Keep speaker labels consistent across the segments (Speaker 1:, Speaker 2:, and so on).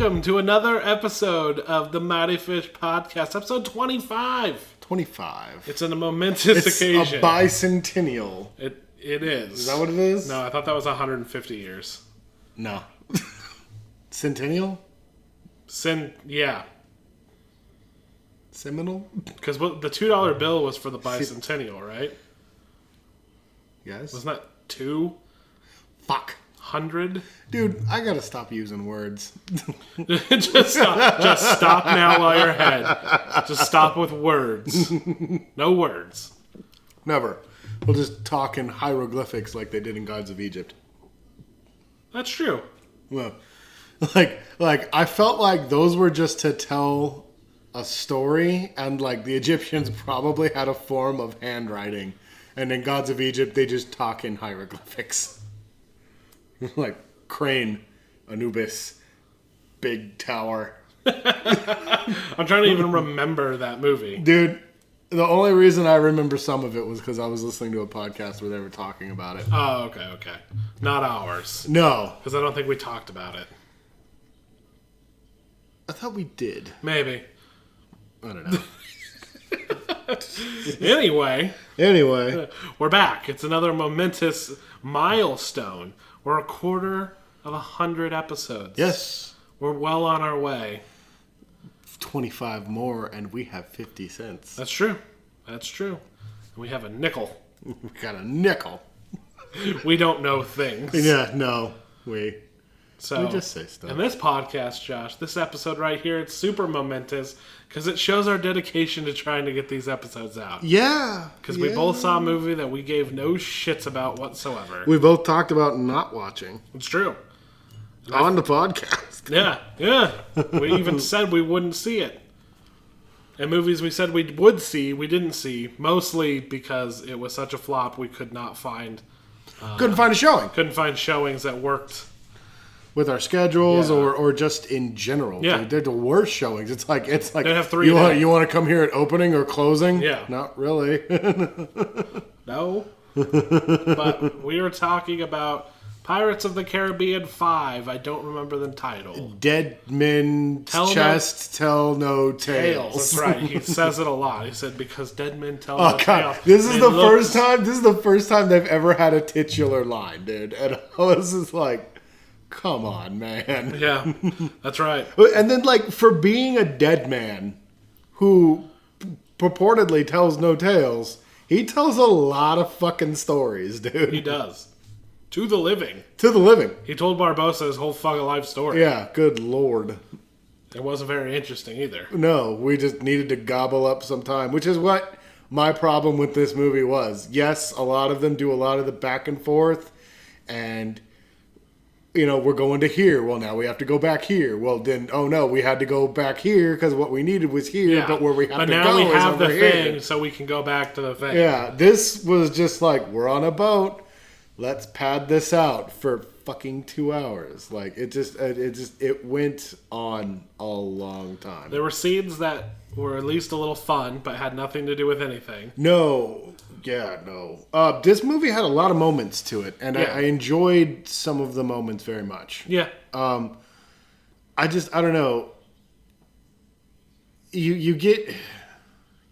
Speaker 1: welcome to another episode of the Mighty Fish Podcast, episode 25.
Speaker 2: 25.
Speaker 1: It's a momentous occasion.
Speaker 2: A bicentennial.
Speaker 1: It is.
Speaker 2: Is that what it is?
Speaker 1: No, I thought that was 150 years.
Speaker 2: No. Centennial?
Speaker 1: Yeah.
Speaker 2: Seminal?
Speaker 1: Because the $2 bill was for the bicentennial, right?
Speaker 2: Yes.
Speaker 1: Wasn't that 200?
Speaker 2: Dude, I gotta stop using words.
Speaker 1: Just stop now while you're ahead. Just stop with words. No words.
Speaker 2: Never. We'll just talk in hieroglyphics like they did in Gods of Egypt.
Speaker 1: That's true.
Speaker 2: Well, like I felt like those were just to tell a story, and like the Egyptians probably had a form of handwriting, and in Gods of Egypt they just talk in hieroglyphics. Like crane, Anubis, big tower.
Speaker 1: I'm trying to even remember that movie.
Speaker 2: Dude, the only reason I remember some of it was because I was listening to a podcast where they were talking about it.
Speaker 1: Oh, okay. Not ours.
Speaker 2: No.
Speaker 1: Because I don't think we talked about it.
Speaker 2: I thought we did.
Speaker 1: Maybe.
Speaker 2: I don't know.
Speaker 1: Anyway, we're back. It's another momentous milestone. We're a quarter of 100 episodes.
Speaker 2: Yes.
Speaker 1: We're well on our way.
Speaker 2: 25 more and we have 50 cents.
Speaker 1: That's true. And we have a nickel.
Speaker 2: We got a nickel.
Speaker 1: We don't know things.
Speaker 2: Yeah, no. We just say stuff.
Speaker 1: And this podcast, Josh, this episode right here, it's super momentous because it shows our dedication to trying to get these episodes out.
Speaker 2: Yeah.
Speaker 1: Because we both saw a movie that we gave no shits about whatsoever.
Speaker 2: We both talked about not watching.
Speaker 1: It's true.
Speaker 2: On the podcast.
Speaker 1: Yeah. We even said we wouldn't see it. And movies we said we would see, we didn't see. Mostly because it was such a flop we could not find...
Speaker 2: Couldn't find a showing.
Speaker 1: Couldn't find showings that worked...
Speaker 2: with our schedules, or just in general.
Speaker 1: Yeah.
Speaker 2: Dude, they're the worst showings. It's like
Speaker 1: they have 3
Speaker 2: you want to come here at opening or closing?
Speaker 1: Yeah.
Speaker 2: Not really.
Speaker 1: No. But we were talking about Pirates of the Caribbean 5. I don't remember the title.
Speaker 2: Dead men's chest tell no tales.
Speaker 1: That's right. He says it a lot. He said because dead men tell
Speaker 2: Oh
Speaker 1: no
Speaker 2: god,
Speaker 1: tales.
Speaker 2: this is the first time they've ever had a titular line, dude. And I was just like, come on, man.
Speaker 1: Yeah, that's right.
Speaker 2: And then, like, for being a dead man who purportedly tells no tales, he tells a lot of fucking stories, dude.
Speaker 1: He does. To the living.
Speaker 2: To the living.
Speaker 1: He told Barbossa his whole fucking life story.
Speaker 2: Yeah, good lord.
Speaker 1: It wasn't very interesting either.
Speaker 2: No, we just needed to gobble up some time, which is what my problem with this movie was. Yes, a lot of them do a lot of the back and forth, and... you know, we're going to here. Well, now we have to go back here. Well, then, oh no, we had to go back here because what we needed was here, but where we have to go is over here. But now we have the
Speaker 1: thing, so we can go back to the thing.
Speaker 2: Yeah, this was just like, we're on a boat. Let's pad this out for fucking 2 hours. Like, it went on a long time.
Speaker 1: There were scenes that were at least a little fun, but had nothing to do with anything.
Speaker 2: No. Yeah, no. This movie had a lot of moments to it, and I enjoyed some of the moments very much.
Speaker 1: Yeah.
Speaker 2: I don't know. You get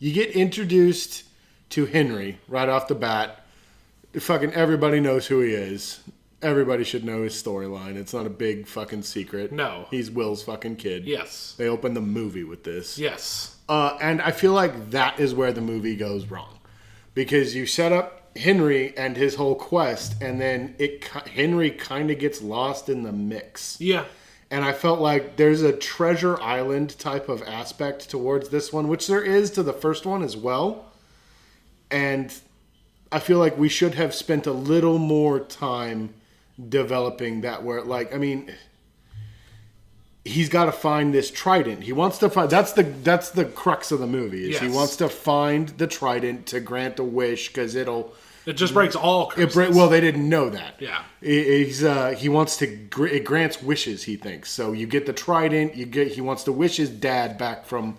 Speaker 2: introduced to Henry right off the bat. Fucking everybody knows who he is. Everybody should know his storyline. It's not a big fucking secret.
Speaker 1: No.
Speaker 2: He's Will's fucking kid.
Speaker 1: Yes.
Speaker 2: They open the movie with this.
Speaker 1: Yes.
Speaker 2: And I feel like that is where the movie goes wrong. Because you set up Henry and his whole quest, and then Henry kind of gets lost in the mix.
Speaker 1: Yeah.
Speaker 2: And I felt like there's a Treasure Island type of aspect towards this one, which there is to the first one as well. And I feel like we should have spent a little more time developing that where, like, I mean... he's got to find this trident. He wants to find... That's the crux of the movie. Is He wants to find the trident to grant a wish because it'll...
Speaker 1: it just breaks all curses.
Speaker 2: Well, they didn't know that.
Speaker 1: Yeah.
Speaker 2: He wants to... it grants wishes, he thinks. So you get the trident. He wants to wish his dad back from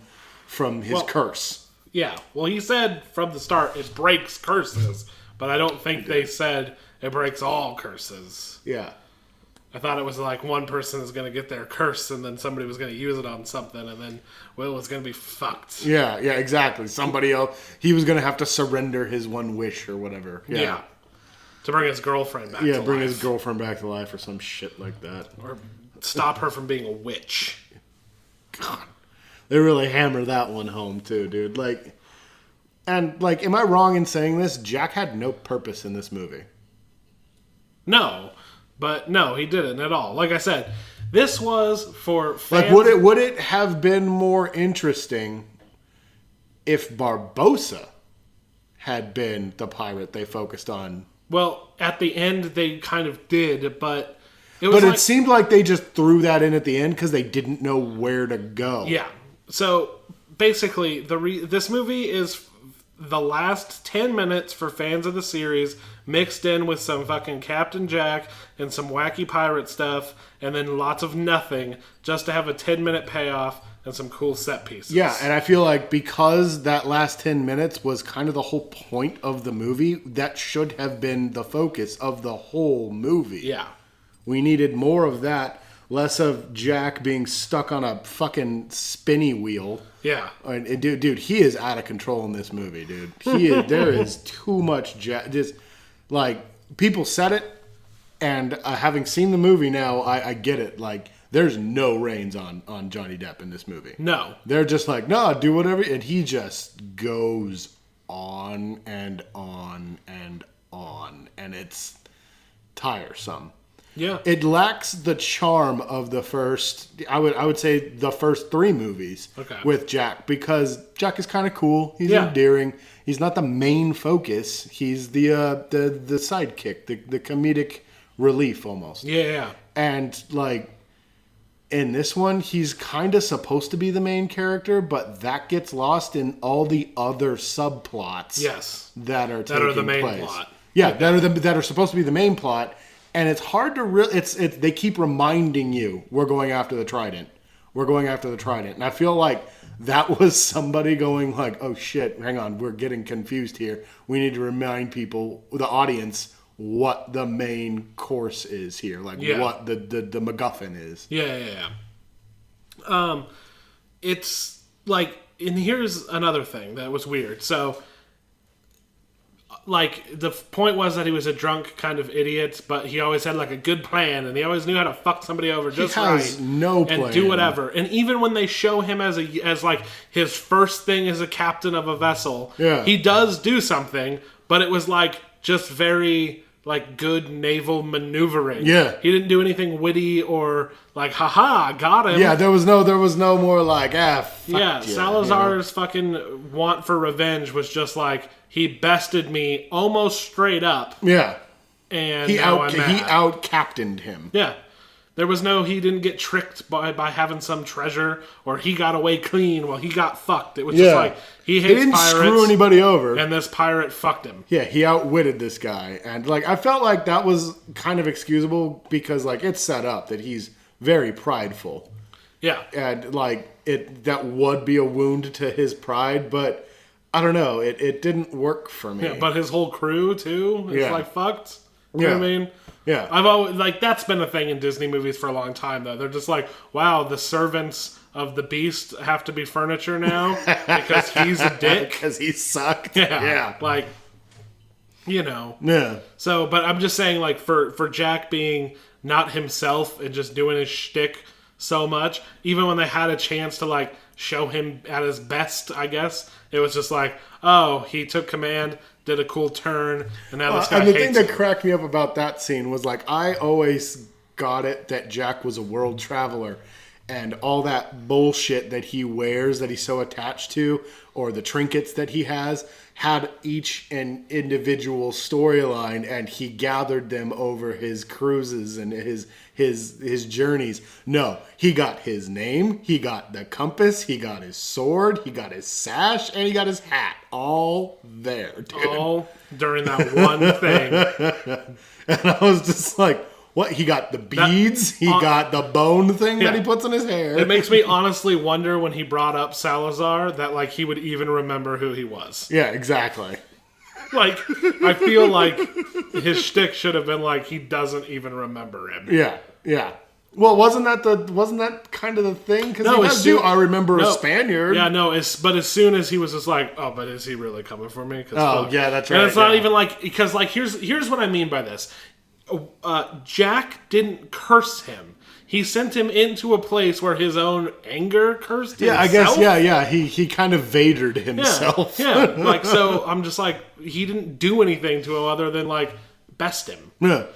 Speaker 2: his curse.
Speaker 1: Yeah. Well, he said from the start it breaks curses. But I don't think they said it breaks all curses.
Speaker 2: Yeah.
Speaker 1: I thought it was like one person is going to get their curse and then somebody was going to use it on something and then Will was going to be fucked.
Speaker 2: Yeah, exactly. Somebody else, he was going to have to surrender his one wish or whatever.
Speaker 1: Yeah. To bring his girlfriend back to life.
Speaker 2: Yeah, bring his girlfriend back to life or some shit like that.
Speaker 1: Or stop her from being a witch.
Speaker 2: God. They really hammer that one home too, dude. Am I wrong in saying this? Jack had no purpose in this movie.
Speaker 1: No. But no, he didn't at all. Like I said, this was for fans.
Speaker 2: Would it have been more interesting if Barbossa had been the pirate they focused on?
Speaker 1: Well, at the end they kind of did, but
Speaker 2: it seemed like they just threw that in at the end because they didn't know where to go.
Speaker 1: Yeah. So basically, this movie is the last 10 minutes for fans of the series mixed in with some fucking Captain Jack and some wacky pirate stuff and then lots of nothing just to have a 10-minute payoff and some cool set pieces.
Speaker 2: Yeah, and I feel like because that last 10 minutes was kind of the whole point of the movie, that should have been the focus of the whole movie.
Speaker 1: Yeah.
Speaker 2: We needed more of that, less of Jack being stuck on a fucking spinny wheel.
Speaker 1: Yeah.
Speaker 2: And dude, he is out of control in this movie, dude. There is too much Jack. Just like people said it, and having seen the movie now, I get it. Like there's no reins on Johnny Depp in this movie.
Speaker 1: No.
Speaker 2: They're just like, no, do whatever, and he just goes on and on and on, and it's tiresome.
Speaker 1: Yeah.
Speaker 2: It lacks the charm of the first, I would say the first 3 movies with Jack, because Jack is kind of cool. He's endearing. He's not the main focus. He's the sidekick, the comedic relief almost.
Speaker 1: Yeah.
Speaker 2: And like in this one, he's kind of supposed to be the main character, but that gets lost in all the other subplots.
Speaker 1: Yes.
Speaker 2: That are the main
Speaker 1: plot.
Speaker 2: Yeah, that are supposed to be the main plot. And it's hard to really. They keep reminding you we're going after the Trident. We're going after the Trident, and I feel like that was somebody going like, "Oh shit, hang on, we're getting confused here. We need to remind people, the audience, what the main course is here, like what the MacGuffin is."
Speaker 1: Yeah. It's like, and here's another thing that was weird. So. Like, the point was that he was a drunk kind of idiot, but he always had, like, a good plan, and he always knew how to fuck somebody over just right.
Speaker 2: He has no plan.
Speaker 1: And do whatever. And even when they show him as like, his first thing as a captain of a vessel, he does do something, but it was, like, just very, like, good naval maneuvering.
Speaker 2: Yeah.
Speaker 1: He didn't do anything witty or, like, haha, got him.
Speaker 2: Yeah, there was no more, like, fuck
Speaker 1: yeah, Salazar's fucking want for revenge was just, like, he bested me almost straight up.
Speaker 2: Yeah.
Speaker 1: And
Speaker 2: he out-captained him.
Speaker 1: Yeah. There was he didn't get tricked by having some treasure, or he got away clean while he got fucked. It was just like, he hates
Speaker 2: didn't
Speaker 1: pirates.
Speaker 2: Screw anybody over.
Speaker 1: And this pirate fucked him.
Speaker 2: Yeah, he outwitted this guy. And, like, I felt like that was kind of excusable because, like, it's set up that he's very prideful.
Speaker 1: Yeah.
Speaker 2: And, like, that would be a wound to his pride, but I don't know. It didn't work for me.
Speaker 1: Yeah, but his whole crew, too, is, like, fucked. You know what I mean?
Speaker 2: Yeah.
Speaker 1: I've always, like, that's been a thing in Disney movies for a long time, though. They're just like, wow, the servants of the Beast have to be furniture now because he's a dick.
Speaker 2: Because he sucked.
Speaker 1: Yeah. Like, you know.
Speaker 2: Yeah.
Speaker 1: So, but I'm just saying, like, for Jack being not himself and just doing his shtick so much, even when they had a chance to, like, show him at his best, I guess, it was just like, oh, he took command, did a cool turn, and now this guy hates him.
Speaker 2: And the thing that cracked me up about that scene was, like, I always got it that Jack was a world traveler, and all that bullshit that he wears that he's so attached to, or the trinkets that he has, had each an individual storyline, and he gathered them over his cruises and his journeys. No, he got his name, he got the compass, he got his sword, he got his sash, and he got his hat. All there, dude.
Speaker 1: All during that one thing.
Speaker 2: And I was just like, what? He got the beads, he got the bone thing that he puts in his hair.
Speaker 1: It makes me honestly wonder when he brought up Salazar that, like, he would even remember who he was.
Speaker 2: Yeah, exactly.
Speaker 1: Like, I feel like his shtick should have been like, he doesn't even remember him.
Speaker 2: Yeah. Yeah. Well, wasn't that kind of the thing? Because
Speaker 1: No, as soon-
Speaker 2: I remember
Speaker 1: no.
Speaker 2: a Spaniard.
Speaker 1: Yeah, no, but as soon as he was just like, oh, but is he really coming for me?
Speaker 2: Oh, yeah, that's right.
Speaker 1: And it's not
Speaker 2: yeah.
Speaker 1: even like, because like, here's what I mean by this. Jack didn't curse him. He sent him into a place where his own anger cursed himself.
Speaker 2: Yeah, I guess. Yeah. He kind of Vadered himself.
Speaker 1: Yeah, like, so I'm just like, he didn't do anything to him other than like best him.
Speaker 2: Yeah.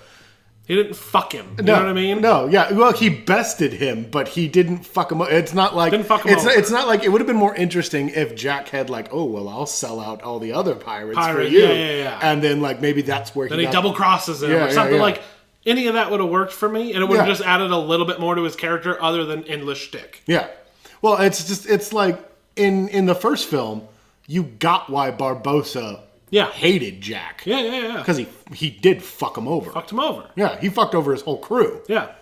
Speaker 1: He didn't fuck him. You know what I mean?
Speaker 2: No, yeah. Well, he bested him, but he didn't fuck him. It's not like
Speaker 1: Didn't fuck him over.
Speaker 2: It's not like it would have been more interesting if Jack had like, oh well, I'll sell out all the other pirates for
Speaker 1: Pirate,
Speaker 2: you,
Speaker 1: yeah.
Speaker 2: and then like maybe that's where
Speaker 1: Then
Speaker 2: he
Speaker 1: he double crosses him or something like. Any of that would have worked for me, and it would have
Speaker 2: Yeah.
Speaker 1: just added a little bit more to his character, other than endless shtick.
Speaker 2: Yeah. Well, it's like in the first film, you got why Barbossa hated Jack.
Speaker 1: Yeah.
Speaker 2: Because he did fuck him over.
Speaker 1: Fucked him over.
Speaker 2: Yeah, he fucked over his whole crew.
Speaker 1: Yeah.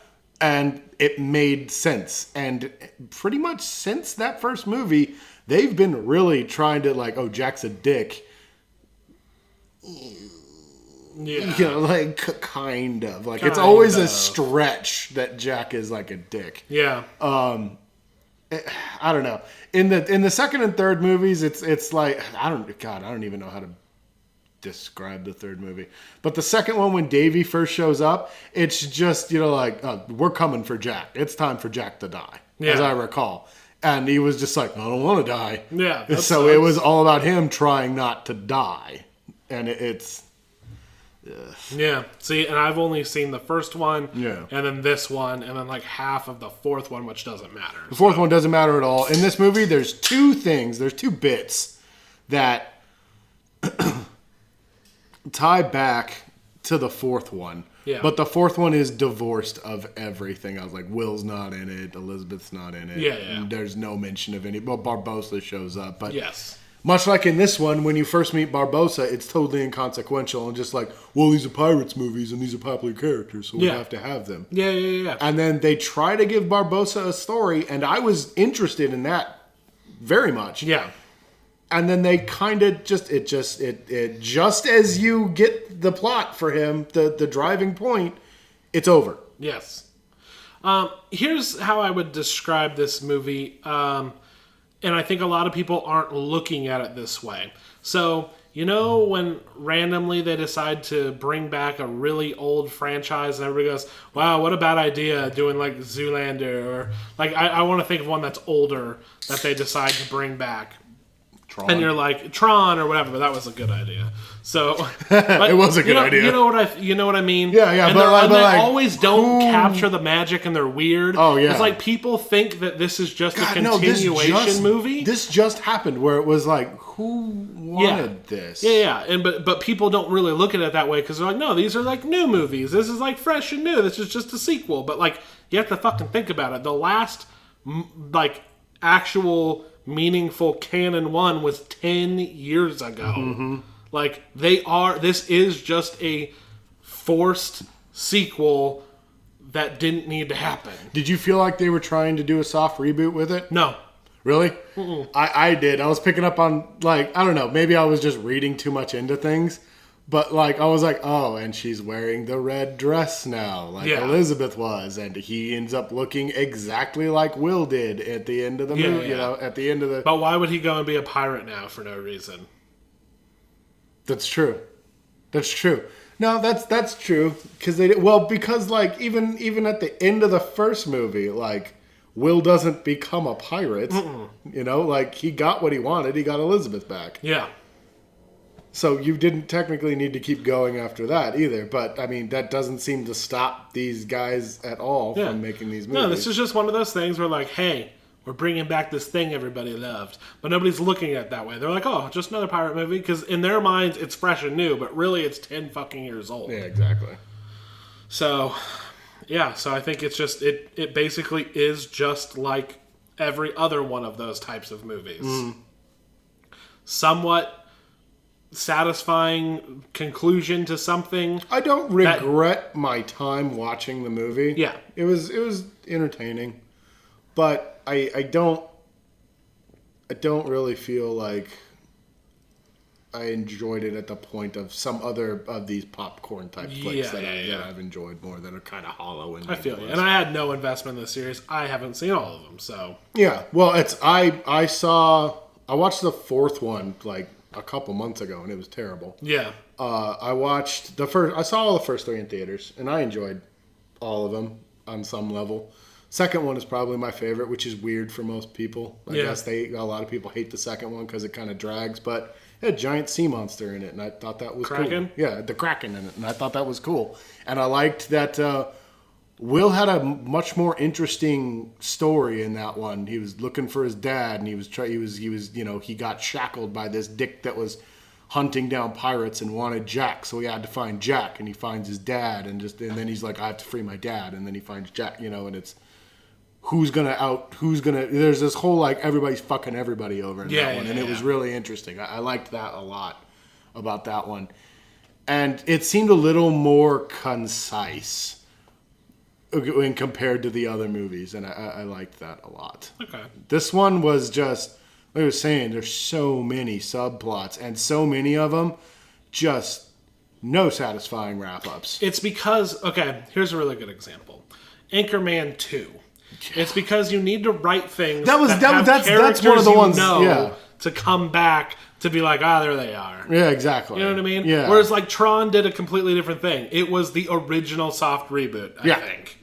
Speaker 2: And it made sense. And pretty much since that first movie, they've been really trying to like, oh, Jack's a dick.
Speaker 1: Yeah.
Speaker 2: You know, like kind of. Like it's
Speaker 1: Kind
Speaker 2: always a
Speaker 1: of.
Speaker 2: stretch that Jack is like a dick.
Speaker 1: Yeah.
Speaker 2: I don't know. In the second and third movies, it's like I don't even know how to describe the third movie. But the second one, when Davy first shows up, it's just like we're coming for Jack. It's time for Jack to die, as I recall. And he was just like, I don't want to die.
Speaker 1: Yeah. that
Speaker 2: So it
Speaker 1: sucks.
Speaker 2: was all about him trying not to die, and it's.
Speaker 1: Yeah. See, and I've only seen the first one.
Speaker 2: Yeah.
Speaker 1: And then this one, and then like half of the fourth one, which doesn't matter.
Speaker 2: The fourth one doesn't matter at all. In this movie, there's two bits that tie back to the fourth one.
Speaker 1: Yeah.
Speaker 2: But the fourth one is divorced of everything. I was like, Will's not in it, Elizabeth's not in it.
Speaker 1: Yeah.
Speaker 2: And there's no mention of any. Well, Barbossa shows up, but
Speaker 1: Yes.
Speaker 2: much like in this one, when you first meet Barbossa, it's totally inconsequential and just like, well, these are pirates movies and these are popular characters, so we have to have them.
Speaker 1: Yeah.
Speaker 2: And then they try to give Barbossa a story, and I was interested in that very much.
Speaker 1: Yeah.
Speaker 2: And then they kind of just as you get the plot for him, the driving point, it's over.
Speaker 1: Yes. Here's how I would describe this movie. And I think a lot of people aren't looking at it this way. So, when randomly they decide to bring back a really old franchise and everybody goes, wow, what a bad idea doing like Zoolander, or like I want to think of one that's older that they decide to bring back.
Speaker 2: Tron.
Speaker 1: And you're like Tron or whatever, but that was a good idea. So but,
Speaker 2: It was a good idea.
Speaker 1: You know what I mean?
Speaker 2: Yeah,
Speaker 1: And
Speaker 2: but
Speaker 1: they
Speaker 2: like,
Speaker 1: always don't capture the magic, and they're weird.
Speaker 2: Oh, yeah.
Speaker 1: It's like people think that this is just a
Speaker 2: no,
Speaker 1: continuation movie.
Speaker 2: This just happened where it was like, who wanted this?
Speaker 1: Yeah, and but people don't really look at it that way because they're like, no, these are like new movies. This is like fresh and new. This is just a sequel. But like, you have to fucking think about it. The last like actual meaningful canon one was 10 years ago.
Speaker 2: Mm-hmm.
Speaker 1: Like this is just a forced sequel that didn't need to happen.
Speaker 2: Did you feel like they were trying to do a soft reboot with it?
Speaker 1: No.
Speaker 2: Really? I did. I was picking up on, like, I don't know, maybe I was just reading too much into things. But, like, I was like, oh, and she's wearing the red dress now, like Elizabeth was. And he ends up looking exactly like Will did at the end of the movie, at the end of the...
Speaker 1: But why would he go and be a pirate now for no reason?
Speaker 2: That's true. That's true. No, that's true. Because, like, even at the end of the first movie, like, Will doesn't become a pirate. Like, he got what he wanted. He got Elizabeth back.
Speaker 1: Yeah.
Speaker 2: So you didn't technically need to keep going after that either. But, I mean, that doesn't seem to stop these guys at all from making these movies.
Speaker 1: No, this is just one of those things where, like, hey, we're bringing back this thing everybody loved. But nobody's looking at it that way. They're like, oh, just another pirate movie. Because in their minds, it's fresh and new. But really, it's 10 fucking years old.
Speaker 2: Yeah, exactly.
Speaker 1: So, yeah. So I think it's just, it basically is just like every other one of those types of movies. Somewhat satisfying conclusion to something.
Speaker 2: I don't regret my time watching the movie.
Speaker 1: Yeah.
Speaker 2: It was entertaining. But I don't really feel like enjoyed it at the point of some other of these popcorn type flicks that I've enjoyed more, that are kind of hollow. And
Speaker 1: I feel you. And I had no investment in this series. I haven't seen all of them, so.
Speaker 2: Yeah, well, I watched the fourth one like a couple months ago, and it was terrible.
Speaker 1: Yeah.
Speaker 2: I watched I saw all the first three in theaters, and I enjoyed all of them on some level. Second one is probably my favorite, which is weird for most people. I guess a lot of people hate the second one because it kind of drags, but it had a giant sea monster in it, and I thought that was
Speaker 1: Kraken?
Speaker 2: cool. Yeah, the Kraken in it, and I thought that was cool. And I liked that Will had a much more interesting story in that one. He was looking for his dad, and he got shackled by this dick that was hunting down pirates and wanted Jack, so he had to find Jack, and he finds his dad, and then he's like, I have to free my dad, and then he finds Jack, and it's there's this whole like everybody's fucking everybody over in that one, and it was really interesting. I liked that a lot about that one, and it seemed a little more concise when compared to the other movies, and I liked that a lot.
Speaker 1: Okay.
Speaker 2: This one was just, like I was saying, there's so many subplots, and so many of them just no satisfying wrap-ups.
Speaker 1: It's because, okay, here's a really good example. Anchorman 2. It's because you need to write things
Speaker 2: that's one of the ones
Speaker 1: to come back to be like, there they are.
Speaker 2: Yeah, exactly.
Speaker 1: You know what I mean?
Speaker 2: Yeah.
Speaker 1: Whereas like Tron did a completely different thing. It was the original soft reboot, I think.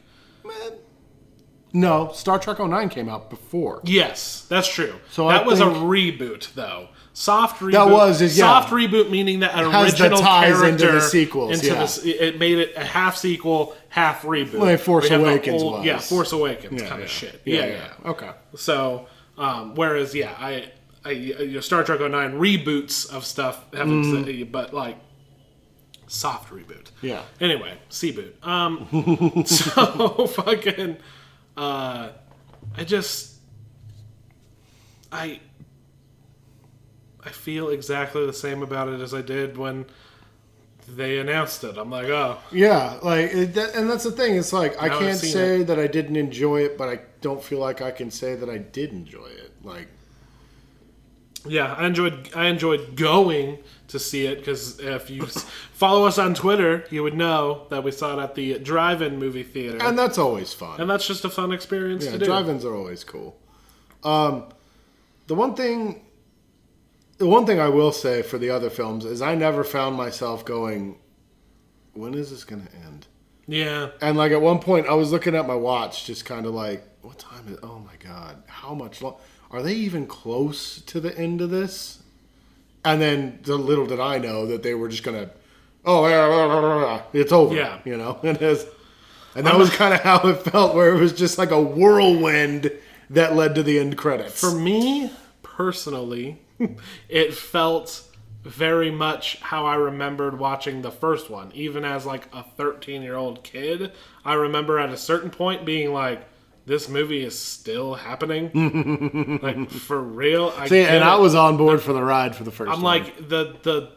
Speaker 2: No, Star Trek 09 came out before.
Speaker 1: Yes, that's true.
Speaker 2: So
Speaker 1: that was a reboot, though. Soft reboot.
Speaker 2: That was,
Speaker 1: soft reboot, meaning that an
Speaker 2: has
Speaker 1: original
Speaker 2: the ties
Speaker 1: character
Speaker 2: into the sequels.
Speaker 1: it made it a half sequel, half reboot.
Speaker 2: Like Force Awakens was.
Speaker 1: Yeah, Force Awakens kind of shit. Yeah.
Speaker 2: Okay.
Speaker 1: So, whereas Star Trek 09 reboots of stuff haven't, but like soft reboot.
Speaker 2: Yeah.
Speaker 1: Anyway, C-boot. So fucking. I feel exactly the same about it as I did when they announced it. I'm like, oh.
Speaker 2: Yeah, and that's the thing. It's like, I can't say that I didn't enjoy it, but I don't feel like I can say that I did enjoy it. Like,
Speaker 1: yeah, I enjoyed going to see it, because if you follow us on Twitter, you would know that we saw it at the drive-in movie theater.
Speaker 2: And that's always fun.
Speaker 1: And that's just a fun experience to do.
Speaker 2: Drive-ins are always cool. The one thing I will say for the other films is I never found myself going, when is this going to end?
Speaker 1: Yeah.
Speaker 2: And like at one point I was looking at my watch, just kind of like, what time is it? Oh my God, how much long? Are they even close to the end of this? And then little did I know that they were just going to, it's over.
Speaker 1: Yeah.
Speaker 2: And that was kind of how it felt, where it was just like a whirlwind that led to the end credits.
Speaker 1: For me, personally, it felt very much how I remembered watching the first one. Even as like a 13-year-old kid, I remember at a certain point being like, this movie is still happening? Like, for real?
Speaker 2: I was on board for the ride for the first one.
Speaker 1: I'm like, the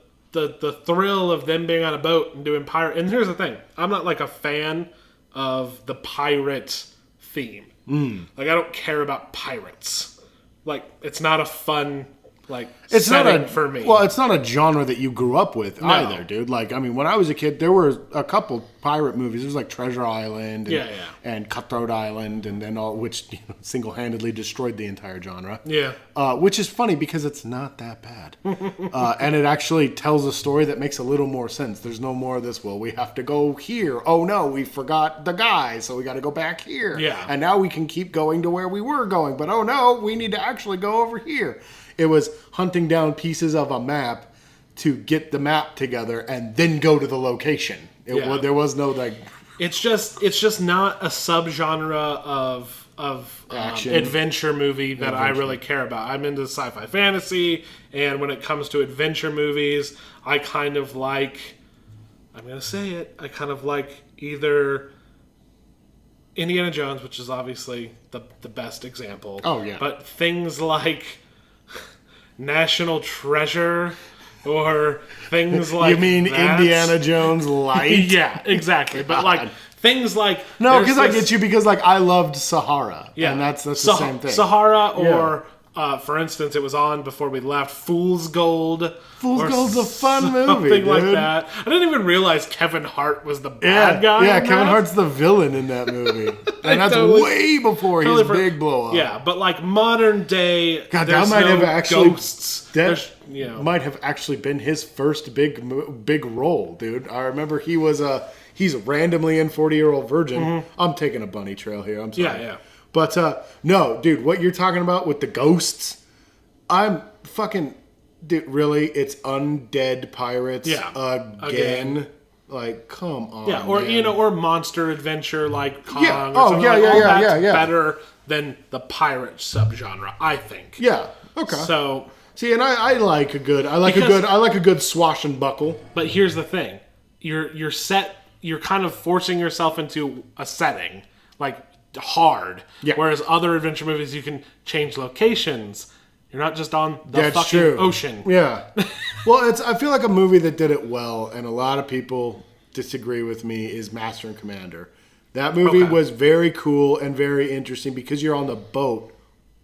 Speaker 1: thrill of them being on a boat and doing pirate... And here's the thing. I'm not like a fan of the pirate theme. Like, I don't care about pirates. Like, it's not a fun... it's setting not for me.
Speaker 2: Well, it's not a genre that you grew up with either, dude. Like, I mean, when I was a kid, there were a couple pirate movies. There was like Treasure Island and Cutthroat Island and all, which single-handedly destroyed the entire genre.
Speaker 1: Yeah.
Speaker 2: Which is funny because it's not that bad. And it actually tells a story that makes a little more sense. There's no more of this, well, we have to go here. Oh, no, we forgot the guy, so we got to go back here.
Speaker 1: Yeah.
Speaker 2: And now we can keep going to where we were going. But, oh, no, we need to actually go over here. It was hunting down pieces of a map to get the map together and then go to the location. There was no like.
Speaker 1: It's just not a subgenre of
Speaker 2: action
Speaker 1: adventure movie that I really care about. I'm into sci-fi fantasy, and when it comes to adventure movies, I kind of like. I'm gonna say it. I kind of like either Indiana Jones, which is obviously the best example.
Speaker 2: Oh yeah.
Speaker 1: But things like National Treasure, or things like
Speaker 2: you mean that. Indiana Jones Light?
Speaker 1: Yeah, exactly. But like things like
Speaker 2: no, because I get you, because like I loved Sahara, and that's the same thing.
Speaker 1: Sahara or For instance, it was on before we left. Fool's Gold.
Speaker 2: Fool's
Speaker 1: or
Speaker 2: Gold's a fun movie,
Speaker 1: something like
Speaker 2: dude.
Speaker 1: that. I didn't even realize Kevin Hart was the bad guy.
Speaker 2: Yeah,
Speaker 1: in
Speaker 2: Kevin
Speaker 1: that.
Speaker 2: Hart's the villain in that movie. And that's
Speaker 1: totally-
Speaker 2: way before his big blow up.
Speaker 1: Yeah, but like modern day,
Speaker 2: God, that
Speaker 1: there's
Speaker 2: might
Speaker 1: no
Speaker 2: have actually
Speaker 1: ghosts.
Speaker 2: that
Speaker 1: There's, you know,
Speaker 2: might have actually been his first big role, dude. I remember he's randomly in 40-Year-Old Virgin. I'm taking a bunny trail here. I'm sorry.
Speaker 1: Yeah.
Speaker 2: But no, dude, what you're talking about with the ghosts, I'm fucking dude, really? It's undead pirates again. Like, come on.
Speaker 1: Yeah, or
Speaker 2: man.
Speaker 1: or monster adventure like Kong.
Speaker 2: Yeah.
Speaker 1: Or
Speaker 2: Oh,
Speaker 1: something
Speaker 2: yeah,
Speaker 1: like,
Speaker 2: yeah,
Speaker 1: all
Speaker 2: yeah,
Speaker 1: that's
Speaker 2: yeah.
Speaker 1: better than the pirate subgenre, I think.
Speaker 2: Yeah. Okay.
Speaker 1: So,
Speaker 2: See, and I like a good swashbuckle.
Speaker 1: but here's the thing: you're kind of forcing yourself into a setting like hard.
Speaker 2: Yeah.
Speaker 1: Whereas other adventure movies, you can change locations. You're not just on the
Speaker 2: That's
Speaker 1: fucking
Speaker 2: true.
Speaker 1: ocean.
Speaker 2: Yeah. Well, I feel like a movie that did it well, and a lot of people disagree with me, is Master and Commander. That movie
Speaker 1: Okay.
Speaker 2: was very cool and very interesting because you're on the boat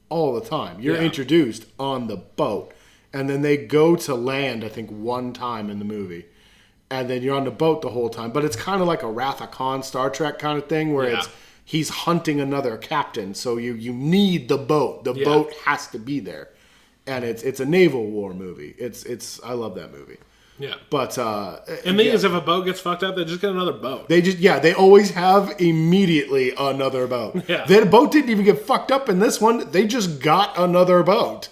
Speaker 2: all the time. You're
Speaker 1: Yeah.
Speaker 2: introduced on the boat. And then they go to land, I think, one time in the movie. And then you're on the boat the whole time. But it's kind of like a Wrath of Khan Star Trek kind of thing where
Speaker 1: Yeah.
Speaker 2: he's hunting another captain. So you need the boat. The
Speaker 1: Yeah.
Speaker 2: boat has to be there. And it's a naval war movie. I love that movie.
Speaker 1: Yeah.
Speaker 2: But
Speaker 1: And the thing is, if a boat gets fucked up, they just get another boat.
Speaker 2: they always have immediately another boat.
Speaker 1: Yeah.
Speaker 2: The boat didn't even get fucked up in this one. They just got another boat.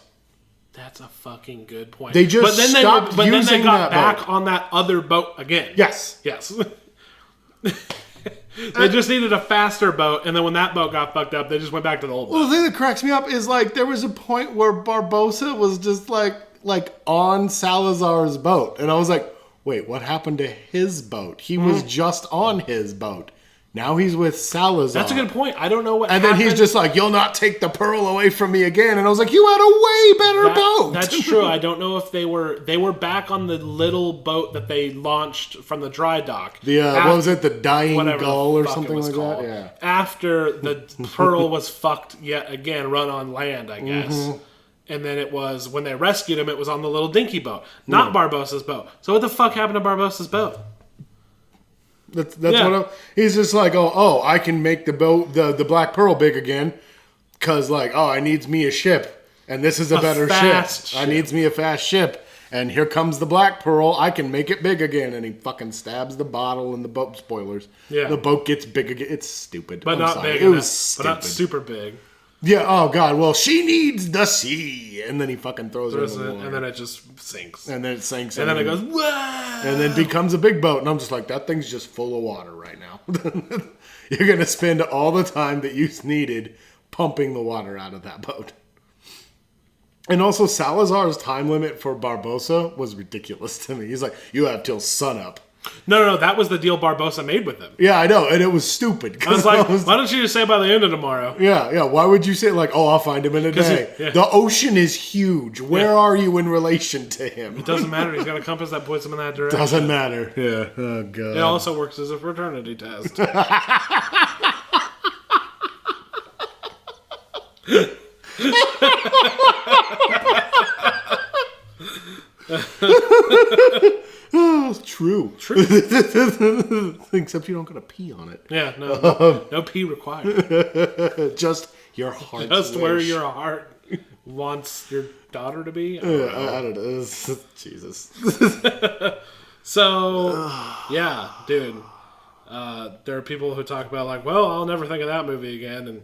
Speaker 1: That's a fucking good point.
Speaker 2: They just stopped
Speaker 1: then they
Speaker 2: using
Speaker 1: got
Speaker 2: that
Speaker 1: back
Speaker 2: boat.
Speaker 1: on that other boat again.
Speaker 2: Yes.
Speaker 1: Yes. They just needed a faster boat, and then when that boat got fucked up, they just went back to the old boat.
Speaker 2: Well, the thing that cracks me up is like there was a point where Barbossa was just like on Salazar's boat, and I was like, wait, what happened to his boat? He was just on his boat. Now he's with Salazar.
Speaker 1: That's a good point. I don't know what
Speaker 2: And
Speaker 1: happened.
Speaker 2: then he's just like, you'll not take the pearl away from me again. And I was like, you had a way better boat.
Speaker 1: That's true. I don't know if they were back on the little boat that they launched from the dry dock.
Speaker 2: What was it, the Dying
Speaker 1: whatever the
Speaker 2: Gull or
Speaker 1: fuck it
Speaker 2: something
Speaker 1: was
Speaker 2: like
Speaker 1: called.
Speaker 2: that? Yeah.
Speaker 1: After the pearl was fucked yet again, run on land, I guess.
Speaker 2: Mm-hmm.
Speaker 1: And then it was, when they rescued him, it was on the little dinky boat, not Barbossa's boat. So what the fuck happened to Barbossa's boat?
Speaker 2: That's
Speaker 1: Yeah.
Speaker 2: he's just like, oh, I can make the boat, the Black Pearl big again. Cause like, I needs me a ship. And this is a better
Speaker 1: fast
Speaker 2: ship. I
Speaker 1: ship.
Speaker 2: needs me a fast ship. And here comes the Black Pearl. I can make it big again. And he fucking stabs the bottle in the boat. Spoilers.
Speaker 1: Yeah.
Speaker 2: The boat gets big again. It's stupid.
Speaker 1: But
Speaker 2: I'm
Speaker 1: not
Speaker 2: sorry.
Speaker 1: big
Speaker 2: It
Speaker 1: enough.
Speaker 2: was
Speaker 1: But
Speaker 2: stupid.
Speaker 1: not super big.
Speaker 2: Yeah, oh god, well, she needs the sea. And then he fucking throws her in the water.
Speaker 1: And then it just sinks.
Speaker 2: And then it sinks.
Speaker 1: And then it
Speaker 2: in.
Speaker 1: goes, whoa!
Speaker 2: And then becomes a big boat. And I'm just like, that thing's just full of water right now. You're going to spend all the time that you needed pumping the water out of that boat. And also, Salazar's time limit for Barbossa was ridiculous to me. He's like, you have till sunup.
Speaker 1: No, that was the deal Barbossa made with him.
Speaker 2: Yeah, I know. And it was stupid.
Speaker 1: I was like, why don't you just say by the end of tomorrow?
Speaker 2: Yeah. Why would you say, like, I'll find him in a day?
Speaker 1: yeah.
Speaker 2: The ocean is huge. Where are you in relation to him?
Speaker 1: It doesn't matter. He's got a compass that puts him in that direction.
Speaker 2: Doesn't matter. Yeah. Oh, God.
Speaker 1: It also works as a fraternity test.
Speaker 2: It's true. Except you don't gotta pee on it.
Speaker 1: Yeah, no pee required.
Speaker 2: Just your heart.
Speaker 1: Just where your heart wants your daughter to be.
Speaker 2: I don't know. Jesus.
Speaker 1: So, yeah, dude. There are people who talk about like, well, I'll never think of that movie again, and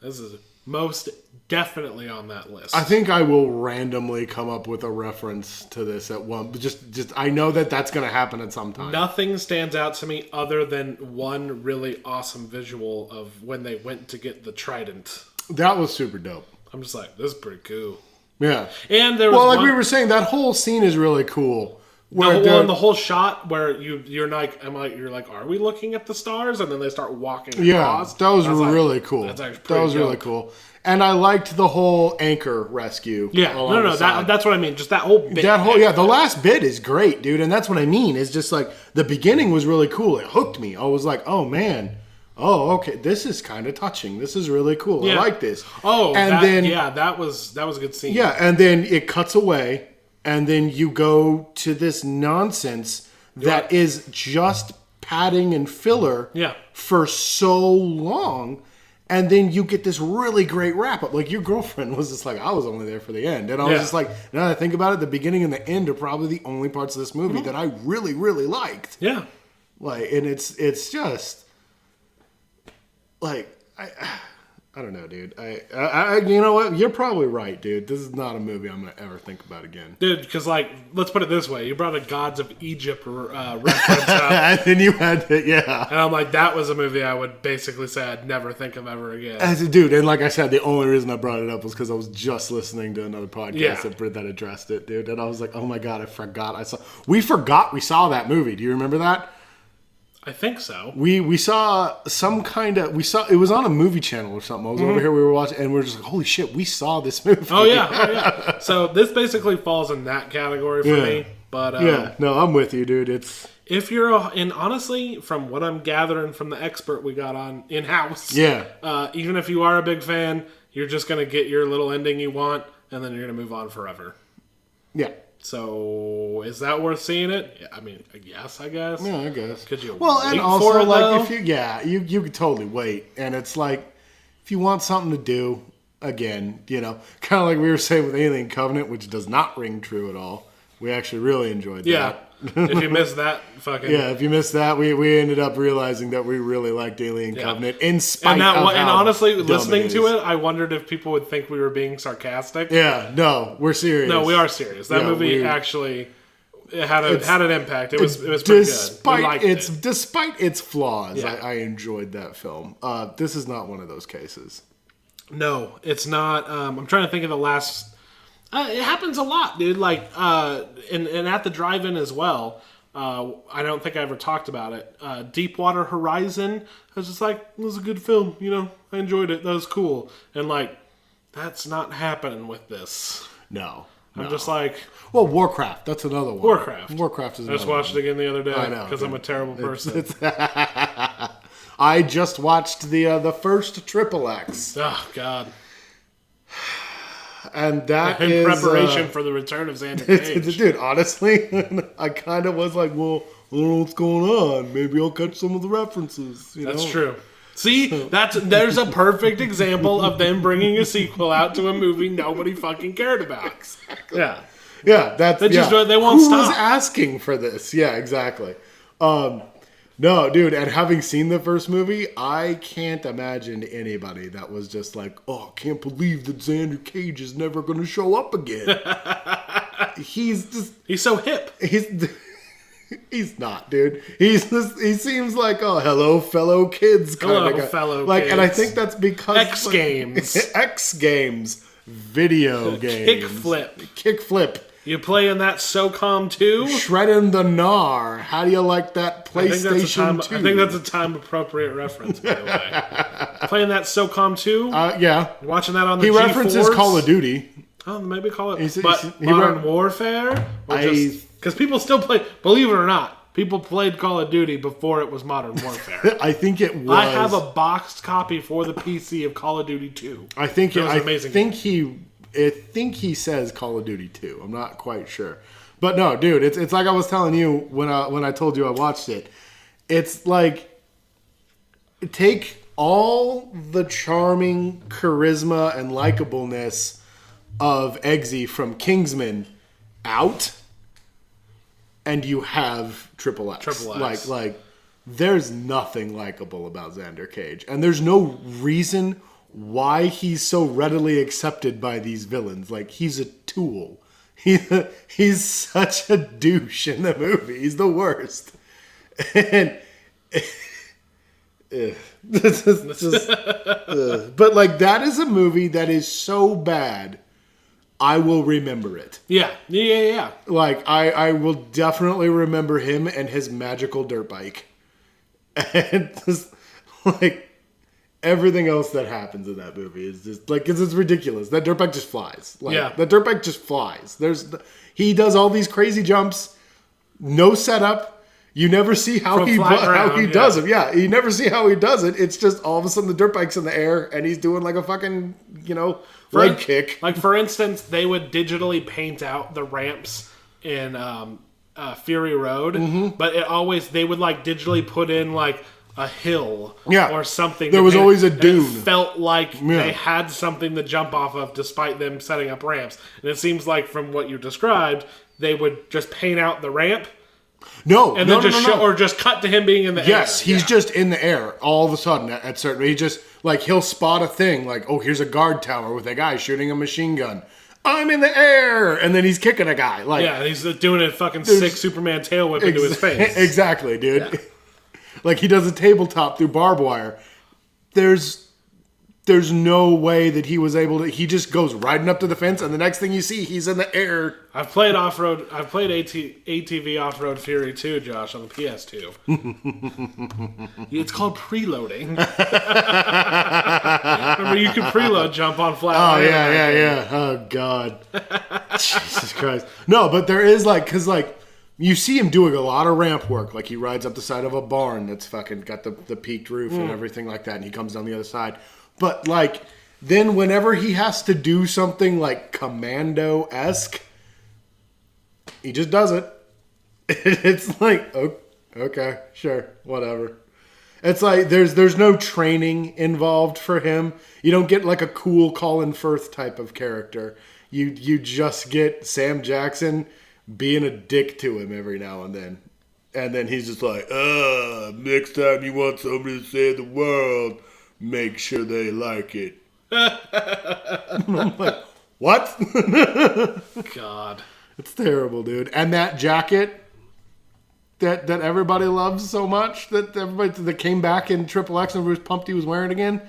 Speaker 1: this is most definitely on that list.
Speaker 2: I think I will randomly come up with a reference to this at one. But just I know that that's gonna happen at some time.
Speaker 1: Nothing stands out to me other than one really awesome visual of when they went to get the trident.
Speaker 2: That was super dope.
Speaker 1: I'm just like, this is pretty cool.
Speaker 2: Yeah.
Speaker 1: And there was
Speaker 2: Well, like
Speaker 1: one,
Speaker 2: we were saying, that whole scene is really cool.
Speaker 1: the whole shot where you're like, you're like, are we looking at the stars? And then they start walking
Speaker 2: Yeah,
Speaker 1: across.
Speaker 2: that was
Speaker 1: I like,
Speaker 2: really cool.
Speaker 1: That's actually
Speaker 2: That
Speaker 1: pretty
Speaker 2: was really
Speaker 1: dope.
Speaker 2: cool. And I liked the whole anchor rescue.
Speaker 1: Yeah,
Speaker 2: along the side.
Speaker 1: that's what I mean. Just that whole bit.
Speaker 2: The last bit is great, dude, and that's what I mean. It's just like the beginning was really cool. It hooked me. I was like, oh man, oh, okay, this is kind of touching. This is really cool.
Speaker 1: Yeah.
Speaker 2: I like this.
Speaker 1: Oh,
Speaker 2: and
Speaker 1: that,
Speaker 2: then
Speaker 1: yeah, that was a good scene.
Speaker 2: yeah, and then it cuts away, and then you go to this nonsense that is just padding and filler
Speaker 1: Yeah.
Speaker 2: for so long. And then you get this really great wrap up. Like, your girlfriend was just like, I was only there for the end. And I was
Speaker 1: Yeah.
Speaker 2: just like, now that I think about it, the beginning and the end are probably the only parts of this movie that I really, really liked.
Speaker 1: Yeah.
Speaker 2: Like, and it's just like, I don't know, dude. I you know what? You're probably right, dude. This is not a movie I'm gonna ever think about again.
Speaker 1: Dude, because, like, let's put it this way. You brought a Gods of Egypt reference up.
Speaker 2: And then you had to, yeah.
Speaker 1: And I'm like, that was a movie I would basically say I'd never think of ever again.
Speaker 2: Dude, and like I said, the only reason I brought it up was because I was just listening to another podcast
Speaker 1: Yeah.
Speaker 2: that addressed it, dude. And I was like, oh my god, I forgot we forgot we saw that movie. Do you remember that?
Speaker 1: I think so.
Speaker 2: We saw some kind of it was on a movie channel or something. I was over here, we were watching, and we are just like, holy shit, we saw this movie.
Speaker 1: Oh, yeah. So this basically falls in that category for me. But
Speaker 2: Yeah, no, I'm with you, dude. It's
Speaker 1: if you're, and honestly, from what I'm gathering from the expert we got on in-house,
Speaker 2: yeah.
Speaker 1: even if you are a big fan, you're just going to get your little ending you want, and then you're going to move on forever.
Speaker 2: Yeah.
Speaker 1: So, is that worth seeing it? Yeah, I mean, yes, I guess.
Speaker 2: Yeah, I guess.
Speaker 1: Could you
Speaker 2: Well, and
Speaker 1: wait
Speaker 2: also
Speaker 1: for it,
Speaker 2: like
Speaker 1: though?
Speaker 2: if you could totally wait, and it's like if you want something to do again, you know, kind of like we were saying with Alien Covenant, which does not ring true at all. We actually really enjoyed
Speaker 1: Yeah.
Speaker 2: that.
Speaker 1: If you missed that, fucking
Speaker 2: Yeah, if you missed that, we ended up realizing that we really liked Alien Covenant in spite
Speaker 1: And that,
Speaker 2: of
Speaker 1: and
Speaker 2: how
Speaker 1: honestly,
Speaker 2: dumb
Speaker 1: listening to
Speaker 2: is.
Speaker 1: it, I wondered if people would think we were being sarcastic.
Speaker 2: Yeah, no, we're serious.
Speaker 1: No, we are serious. That
Speaker 2: Yeah,
Speaker 1: movie
Speaker 2: we-
Speaker 1: actually it had an impact. It was pretty good. We
Speaker 2: Despite its flaws,
Speaker 1: Yeah.
Speaker 2: I enjoyed that film. This is not one of those cases.
Speaker 1: No, it's not. I'm trying to think of the last. It happens a lot, dude. Like, and at the drive-in as well. I don't think I ever talked about it. Deepwater Horizon. I was just like, it was a good film. You know, I enjoyed it. That was cool. And like, that's not happening with this.
Speaker 2: No.
Speaker 1: I'm just like,
Speaker 2: Well, Warcraft. That's another one.
Speaker 1: Warcraft.
Speaker 2: Warcraft is
Speaker 1: I just
Speaker 2: another
Speaker 1: watched it again the other day
Speaker 2: I know,
Speaker 1: because I'm a terrible person.
Speaker 2: I just watched the first Triple X,
Speaker 1: Oh God!
Speaker 2: and that
Speaker 1: In
Speaker 2: is
Speaker 1: preparation for the return of Xander Cage.
Speaker 2: dude, honestly, I kind of was like, well, I don't know what's going on. Maybe I'll catch some of the references.
Speaker 1: That's true. See, there's a perfect example of them bringing a sequel out to a movie nobody fucking cared about.
Speaker 2: Exactly.
Speaker 1: Yeah.
Speaker 2: Yeah, that's
Speaker 1: They just-
Speaker 2: yeah.
Speaker 1: they won't
Speaker 2: Who
Speaker 1: stop.
Speaker 2: was asking for this? Yeah, exactly. No, dude, and having seen the first movie, I can't imagine anybody that was just like, oh, I can't believe that Xander Cage is never going to show up again. He's
Speaker 1: so hip.
Speaker 2: he's not, dude. He seems like, oh, hello, fellow kids kind
Speaker 1: Hello,
Speaker 2: of guy.
Speaker 1: fellow
Speaker 2: like, and I
Speaker 1: kids.
Speaker 2: think that's because
Speaker 1: X Games.
Speaker 2: X Games, video games, kickflip.
Speaker 1: You playing that SOCOM 2?
Speaker 2: Shredding the gnar. How do you like that PlayStation 2?
Speaker 1: I think that's a time appropriate reference, by the way. Playing that SOCOM 2?
Speaker 2: Yeah.
Speaker 1: Watching that on the
Speaker 2: He
Speaker 1: G4s?
Speaker 2: references Call of Duty.
Speaker 1: Oh, maybe call it.
Speaker 2: He's-
Speaker 1: But
Speaker 2: he
Speaker 1: Modern Warfare? Because people still play. Believe it or not, people played Call of Duty before it was Modern Warfare.
Speaker 2: I think it was.
Speaker 1: I have a boxed copy for the PC of Call of Duty 2.
Speaker 2: I think
Speaker 1: It was
Speaker 2: I
Speaker 1: amazing.
Speaker 2: think he says Call of Duty 2. I'm not quite sure. But no, dude, it's like I was telling you when I told you I watched it. It's like take all the charming charisma and likableness of Eggsy from Kingsman out, and you have Triple X.
Speaker 1: Triple X.
Speaker 2: Like there's nothing likable about Xander Cage, and there's no reason why he's so readily accepted by these villains. Like, he's a tool. He's such a douche in the movie. He's the worst. And but like, that is a movie that is so bad, I will remember it.
Speaker 1: Yeah.
Speaker 2: Like, I will definitely remember him and his magical dirt bike. And just, like, everything else that happens in that movie is just, like, it's ridiculous. That dirt bike just flies. Like,
Speaker 1: Yeah.
Speaker 2: that dirt bike just flies. He does all these crazy jumps, no setup. You never see how
Speaker 1: From
Speaker 2: he
Speaker 1: flat ground,
Speaker 2: does it. Yeah, you never see how he does it. It's just all of a sudden the dirt bike's in the air and he's doing like a fucking, leg kick.
Speaker 1: Like, for instance, they would digitally paint out the ramps in Fury Road, but they would like digitally put in like a hill or something.
Speaker 2: There was always a
Speaker 1: and
Speaker 2: dune.
Speaker 1: It felt like they had something to jump off of despite them setting up ramps. And it seems like from what you described, they would just paint out the ramp.
Speaker 2: No,
Speaker 1: and then show, or just cut to him being in the air.
Speaker 2: Yes, he's just in the air all of a sudden at certain. He just like he'll spot a thing like, oh, here's a guard tower with a guy shooting a machine gun. I'm in the air, and then he's kicking a guy. Like,
Speaker 1: yeah, he's doing a fucking sick Superman tail whip into his face.
Speaker 2: Exactly, dude.
Speaker 1: Yeah.
Speaker 2: Like he does a tabletop through barbed wire. There's no way that he was able to. He just goes riding up to the fence, and the next thing you see, he's in the air.
Speaker 1: I've played off-road. I've played ATV Off-Road Fury 2, Josh, on the PS2. It's called preloading. Remember, you could preload jump on flat.
Speaker 2: Oh yeah. Oh god, Jesus Christ. No, but there is because you see him doing a lot of ramp work. Like he rides up the side of a barn that's fucking got the peaked roof and everything like that, and he comes down the other side. But then whenever he has to do something like Commando-esque, he just does it. It's like, oh, okay, sure, whatever. It's like there's no training involved for him. You don't get like a cool Colin Firth type of character. You just get Sam Jackson being a dick to him every now and then. And then he's just like, next time you want somebody to save the world, make sure they like it. I'm like, what?
Speaker 1: God.
Speaker 2: It's terrible, dude. And that jacket that everybody loves so much, that everybody that came back in Triple X and was pumped he was wearing again,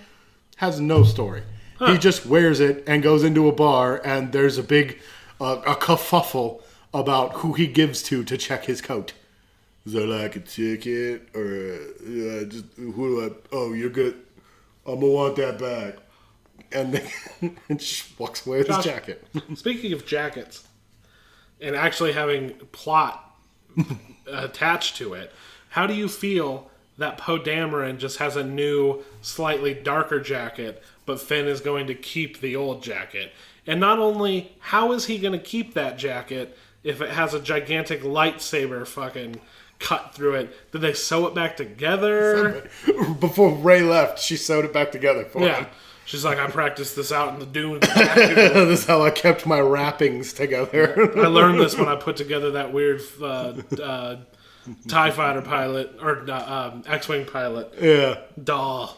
Speaker 2: has no story. Huh. He just wears it and goes into a bar, and there's a big a kerfuffle about who he gives to check his coat. Is there like a ticket? Or just who do I... Oh, you're good. I'm going to want that back. And then and just walks away with his jacket.
Speaker 1: Speaking of jackets, and actually having plot attached to it, how do you feel that Poe Dameron just has a new, slightly darker jacket, but Finn is going to keep the old jacket? And not only, how is he going to keep that jacket if it has a gigantic lightsaber fucking cut through it? Did they sew it back together?
Speaker 2: Before Rey left, she sewed it back together for him.
Speaker 1: She's like, I practiced this out in the dune.
Speaker 2: This is how I kept my wrappings together.
Speaker 1: I learned this when I put together that weird TIE fighter pilot, or X-Wing pilot.
Speaker 2: Yeah.
Speaker 1: Doll.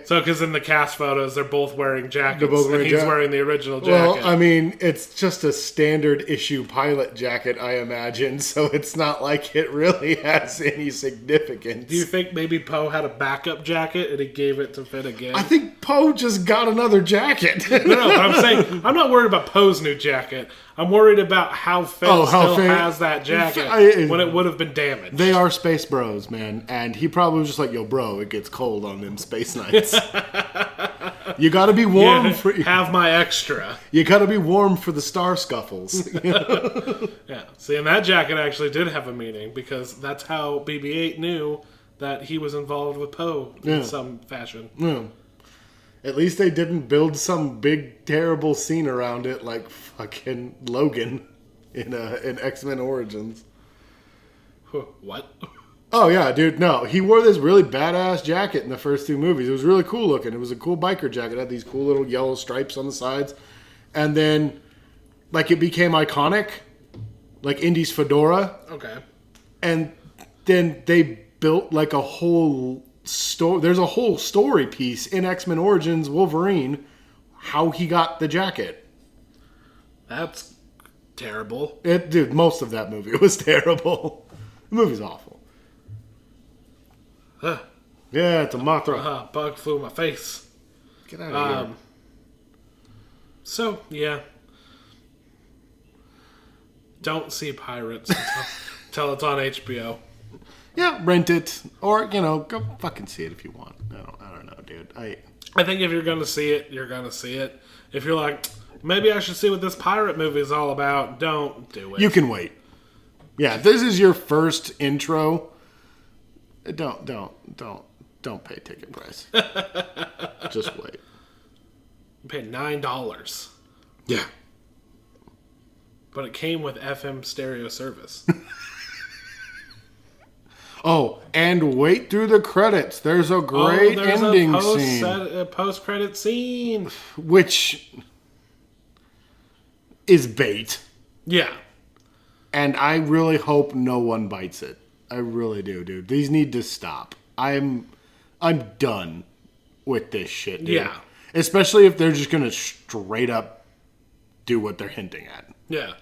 Speaker 1: Because in the cast photos, they're both wearing jackets, and he's wearing the original jacket.
Speaker 2: Well, I mean, it's just a standard issue pilot jacket, I imagine, so it's not like it really has any significance.
Speaker 1: Do you think maybe Poe had a backup jacket and he gave it to Finn again?
Speaker 2: I think Poe just got another jacket.
Speaker 1: No, but I'm saying, I'm not worried about Poe's new jacket. I'm worried about how Finn has that jacket when it would have been damaged.
Speaker 2: They are space bros, man. And he probably was just like, yo, bro, it gets cold on them space nights. You gotta be warm for...
Speaker 1: Have my extra.
Speaker 2: You gotta be warm for the star scuffles.
Speaker 1: Yeah. See, and that jacket actually did have a meaning, because that's how BB-8 knew that he was involved with Poe in some fashion.
Speaker 2: Yeah. At least they didn't build some big, terrible scene around it like fucking Logan in X-Men Origins.
Speaker 1: What?
Speaker 2: Oh, yeah, dude, no. He wore this really badass jacket in the first two movies. It was really cool looking. It was a cool biker jacket. It had these cool little yellow stripes on the sides. And then, it became iconic. Like Indy's fedora.
Speaker 1: Okay.
Speaker 2: And then they built, a whole... There's a whole story piece in X-Men Origins Wolverine how he got the jacket.
Speaker 1: That's terrible.
Speaker 2: Dude, most of that movie was terrible. The movie's awful.
Speaker 1: Huh.
Speaker 2: Yeah, it's a Mothra.
Speaker 1: Bug flew in my face.
Speaker 2: Get out of here.
Speaker 1: So, yeah. Don't see Pirates until it's on HBO.
Speaker 2: Yeah, rent it. Or, go fucking see it if you want. I don't know, dude.
Speaker 1: I think if you're going to see it, you're going to see it. If you're like, maybe I should see what this pirate movie is all about, don't do it.
Speaker 2: You can wait. Yeah, if this is your first intro, don't pay ticket price. Just wait.
Speaker 1: You paid $9.
Speaker 2: Yeah.
Speaker 1: But it came with FM stereo service.
Speaker 2: Oh, and wait through the credits. There's a great ending scene.
Speaker 1: A post-credit scene.
Speaker 2: Which is bait.
Speaker 1: Yeah.
Speaker 2: And I really hope no one bites it. I really do, dude. These need to stop. I'm done with this shit, dude.
Speaker 1: Yeah.
Speaker 2: Especially if they're just going to straight up do what they're hinting at.
Speaker 1: Yeah.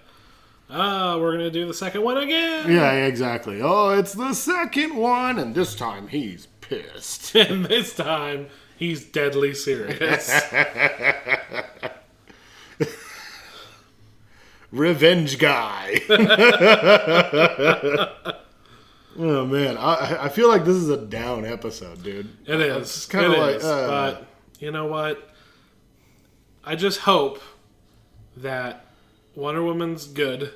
Speaker 1: We're going to do the second one again.
Speaker 2: Yeah, exactly. Oh, it's the second one, and this time he's pissed.
Speaker 1: And this time, he's deadly serious.
Speaker 2: Revenge guy. Oh, man. I feel like this is a down episode, dude.
Speaker 1: It is.
Speaker 2: It's kind of like...
Speaker 1: but you know what? I just hope that Wonder Woman's good.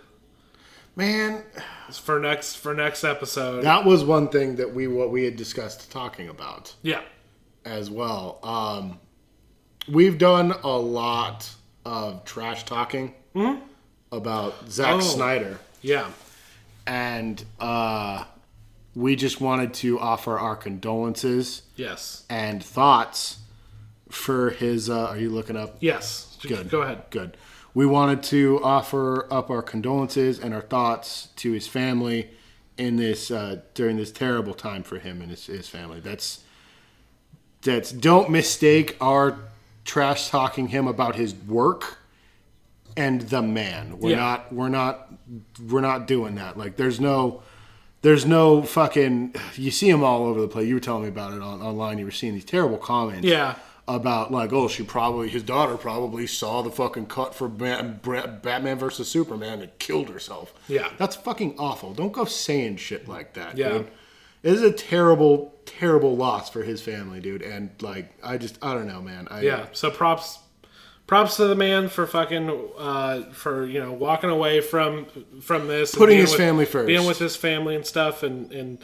Speaker 2: Man,
Speaker 1: for next episode.
Speaker 2: that was one thing that we had discussed talking about.
Speaker 1: Yeah.
Speaker 2: As well. We've done a lot of trash talking about Zack Snyder.
Speaker 1: Yeah.
Speaker 2: And we just wanted to offer our condolences
Speaker 1: Yes.
Speaker 2: and thoughts for his... are you looking up?
Speaker 1: Yes.
Speaker 2: Good.
Speaker 1: Go ahead.
Speaker 2: Good. We wanted to offer up our condolences and our thoughts to his family in this during this terrible time for him and his family. That's don't mistake our trash talking him about his work and the man. We're not doing that. Like there's no fucking... You see him all over the place. You were telling me about it online. You were seeing these terrible comments.
Speaker 1: Yeah.
Speaker 2: About like, oh, his daughter probably saw the fucking cut for Batman versus Superman and killed herself.
Speaker 1: Yeah.
Speaker 2: That's fucking awful. Don't go saying shit like that,
Speaker 1: Yeah.
Speaker 2: dude. It is a terrible, terrible loss for his family, dude. And like, I don't know, man.
Speaker 1: Yeah. So props to the man for fucking for walking away from this,
Speaker 2: putting his family first,
Speaker 1: being with his family and stuff, and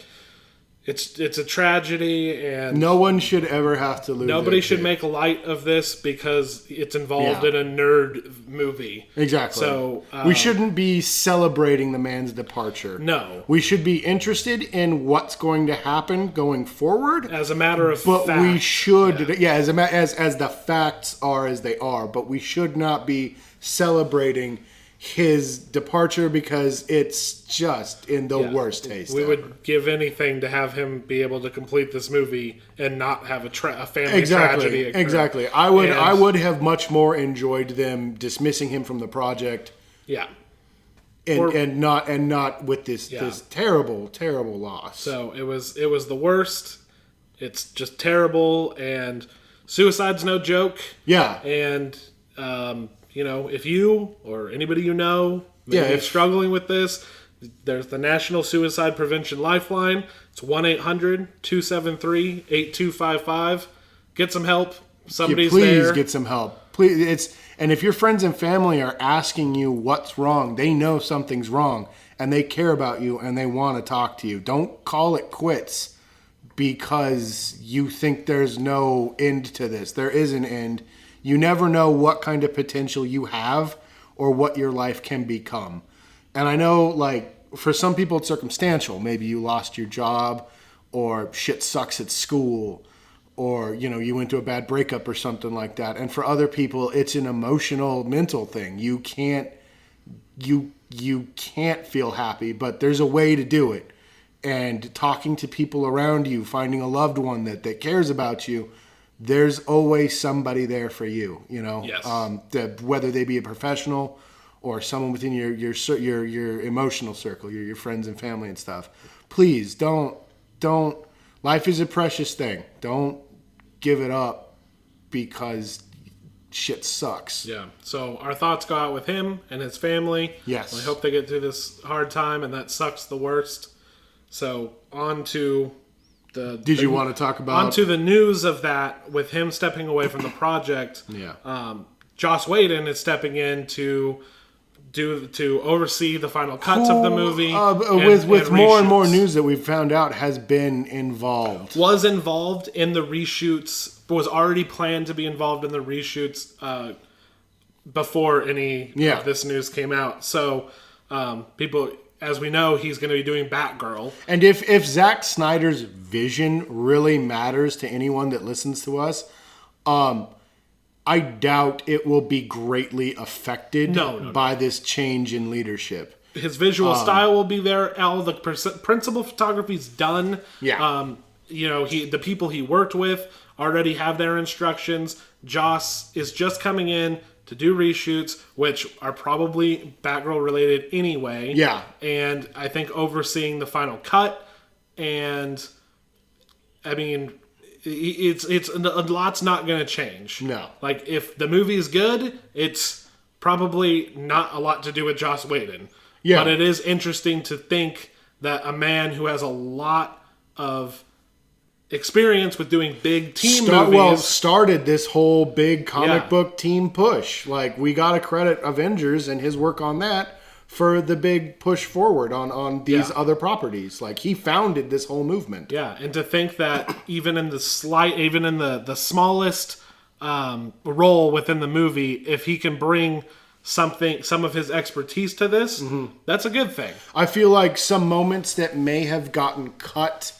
Speaker 1: it's a tragedy, and
Speaker 2: no one should ever have to lose.
Speaker 1: Nobody should make light of this because it's involved in a nerd movie.
Speaker 2: Exactly.
Speaker 1: So
Speaker 2: we shouldn't be celebrating the man's departure.
Speaker 1: No.
Speaker 2: We should be interested in what's going to happen going forward.
Speaker 1: As a matter of
Speaker 2: fact. But we should, as the facts are as they are, but we should not be celebrating his departure because it's just in the worst taste.
Speaker 1: We
Speaker 2: ever.
Speaker 1: would give anything to have him be able to complete this movie and not have a family tragedy occur.
Speaker 2: Exactly. I would have much more enjoyed them dismissing him from the project.
Speaker 1: Yeah.
Speaker 2: And not with this terrible, terrible loss.
Speaker 1: So it was the worst. It's just terrible, and suicide's no joke.
Speaker 2: Yeah.
Speaker 1: And if you or anybody you know is struggling with this, there's the National Suicide Prevention Lifeline. It's 1-800-273-8255. Get some help. Somebody's there.
Speaker 2: Please get some help. Please, and if your friends and family are asking you what's wrong, they know something's wrong, and they care about you, and they want to talk to you. Don't call it quits because you think there's no end to this. There is an end. You never know what kind of potential you have or what your life can become. And I know, like, for some people it's circumstantial. Maybe you lost your job, or shit sucks at school, or, you went through a bad breakup or something like that. And for other people, it's an emotional, mental thing. You can't feel happy, but there's a way to do it. And talking to people around you, finding a loved one that cares about you, there's always somebody there for you,
Speaker 1: Yes.
Speaker 2: Whether they be a professional or someone within your emotional circle, your friends and family and stuff. Please don't. Life is a precious thing. Don't give it up because shit sucks.
Speaker 1: Yeah. So our thoughts go out with him and his family.
Speaker 2: Yes.
Speaker 1: We hope they get through this hard time, and that sucks the worst. So on to
Speaker 2: Did you want to talk about...
Speaker 1: Onto the news of that, with him stepping away from the project.
Speaker 2: Yeah.
Speaker 1: Joss Whedon is stepping in to to oversee the final cuts of the movie.
Speaker 2: With more and more
Speaker 1: reshoots.
Speaker 2: news that we've found out has been involved.
Speaker 1: Was involved in the reshoots, was already planned to be involved in the reshoots before any of this news came out. So people, as we know, he's going to be doing Batgirl.
Speaker 2: And if Zack Snyder's vision really matters to anyone that listens to us, I doubt it will be greatly affected by this change in leadership.
Speaker 1: His visual style will be there. All the principal photography's done.
Speaker 2: Yeah.
Speaker 1: The people he worked with already have their instructions. Joss is just coming in to do reshoots, which are probably Batgirl related anyway.
Speaker 2: Yeah.
Speaker 1: And I think overseeing the final cut, and I mean, it's a lot's not going to change.
Speaker 2: No.
Speaker 1: Like, if the movie is good, it's probably not a lot to do with Joss Whedon.
Speaker 2: Yeah.
Speaker 1: But it is interesting to think that a man who has a lot of experience with doing big team movies
Speaker 2: started this whole big comic book team push. Like, we got to credit Avengers and his work on that for the big push forward on these other properties. Like, he founded this whole movement.
Speaker 1: Yeah, and to think that even in the smallest role within the movie, if he can bring some of his expertise to this, that's a good thing.
Speaker 2: I feel like some moments that may have gotten cut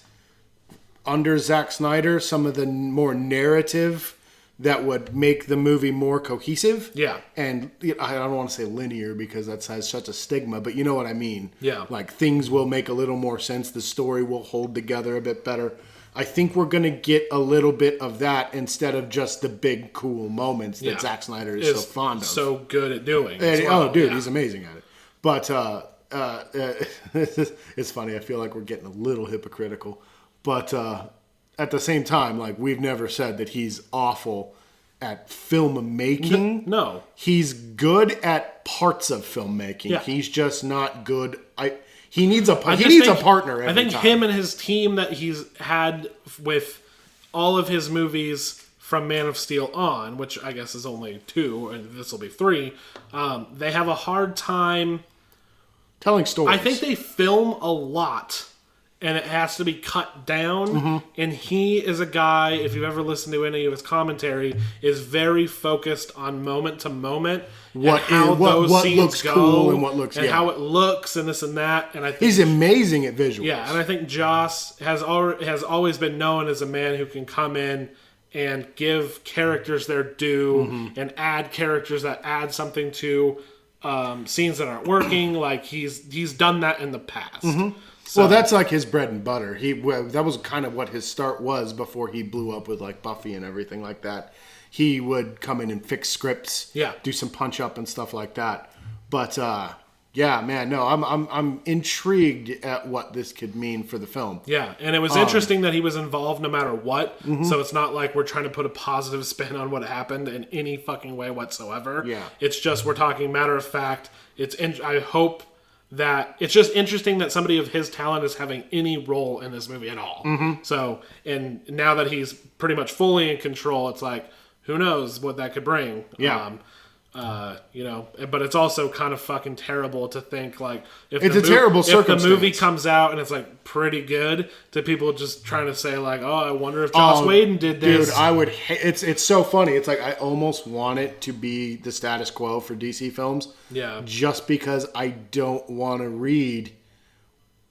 Speaker 2: under Zack Snyder, some of the more narrative that would make the movie more cohesive.
Speaker 1: Yeah.
Speaker 2: And I don't want to say linear because that has such a stigma, but you know what I mean.
Speaker 1: Yeah.
Speaker 2: Like, things will make a little more sense. The story will hold together a bit better. I think we're going to get a little bit of that instead of just the big, cool moments that Zack Snyder is so fond of.
Speaker 1: So good at doing.
Speaker 2: He's amazing at it. But it's funny. I feel like we're getting a little hypocritical. But at the same time, like, we've never said that he's awful at filmmaking.
Speaker 1: No.
Speaker 2: He's good at parts of filmmaking.
Speaker 1: Yeah.
Speaker 2: He's just not good. He needs a partner every
Speaker 1: I think
Speaker 2: time.
Speaker 1: him and his team that he's had with all of his movies from Man of Steel on, which I guess is only 2, and this will be 3, they have a hard time
Speaker 2: telling stories.
Speaker 1: I think they film a lot, and it has to be cut down. And he is a guy, if you've ever listened to any of his commentary, is very focused on moment to moment.
Speaker 2: What
Speaker 1: scenes
Speaker 2: looks
Speaker 1: go,
Speaker 2: cool and what looks...
Speaker 1: and how it looks and this and that. And I think
Speaker 2: he's amazing at visuals.
Speaker 1: Yeah, and I think Joss has always been known as a man who can come in and give characters their due and add characters that add something to scenes that aren't working. Like, he's done that in the past. So,
Speaker 2: well, that's like his bread and butter. That was kind of what his start was before he blew up with, like, Buffy and everything like that. He would come in and fix scripts, do some punch up and stuff like that. But yeah, man, no, I'm intrigued at what this could mean for the film.
Speaker 1: Yeah, and it was interesting that he was involved no matter what. So it's not like we're trying to put a positive spin on what happened in any fucking way whatsoever.
Speaker 2: Yeah,
Speaker 1: it's just we're talking matter of fact. I hope that it's just interesting that somebody of his talent is having any role in this movie at all. So, and now that he's pretty much fully in control, it's like, who knows what that could bring.
Speaker 2: Yeah.
Speaker 1: But it's also kind of fucking terrible to think, like, if the movie comes out and it's, like, pretty good, to people just trying to say, like, oh, I wonder if Joss Whedon did this.
Speaker 2: Dude, I would it's so funny. It's like, I almost want it to be the status quo for DC films.
Speaker 1: Yeah.
Speaker 2: Just because I don't want to read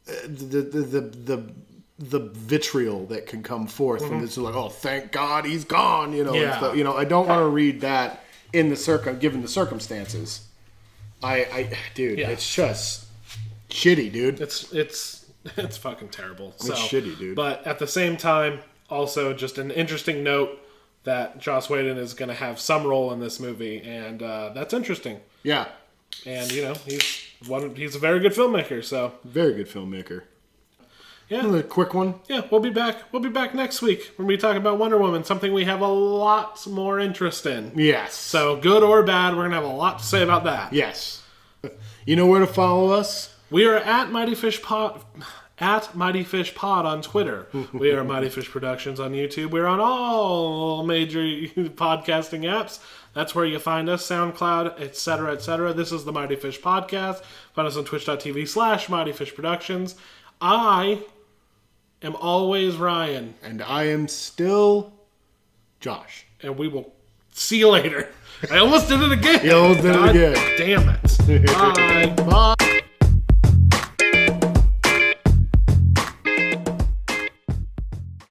Speaker 2: the vitriol that can come forth from this. Like, oh, thank God he's gone. I don't want to read that in given the circumstances. It's just shitty, dude.
Speaker 1: It's fucking terrible.
Speaker 2: It's shitty, dude.
Speaker 1: But at the same time, also just an interesting note that Joss Whedon is going to have some role in this movie, and that's interesting.
Speaker 2: Yeah.
Speaker 1: And he's a very good filmmaker. So
Speaker 2: very good filmmaker.
Speaker 1: Yeah.
Speaker 2: Another quick one.
Speaker 1: Yeah, we'll be back. We'll be back next week when we talk about Wonder Woman, something we have a lot more interest in.
Speaker 2: Yes.
Speaker 1: So, good or bad, we're going to have a lot to say about that.
Speaker 2: Yes. You know where to follow us?
Speaker 1: We are at Mighty Fish Pod. at Mighty Fish Pod on Twitter. We are Mighty Fish Productions on YouTube. We're on all major podcasting apps. That's where you find us, SoundCloud, etc., etc. This is the Mighty Fish Podcast. Find us on twitch.tv/Mighty Fish Productions. I am always Ryan.
Speaker 2: And I am still Josh.
Speaker 1: And we will see you later. I almost did it again.
Speaker 2: You almost did it again.
Speaker 1: Damn it. Bye.
Speaker 2: Bye.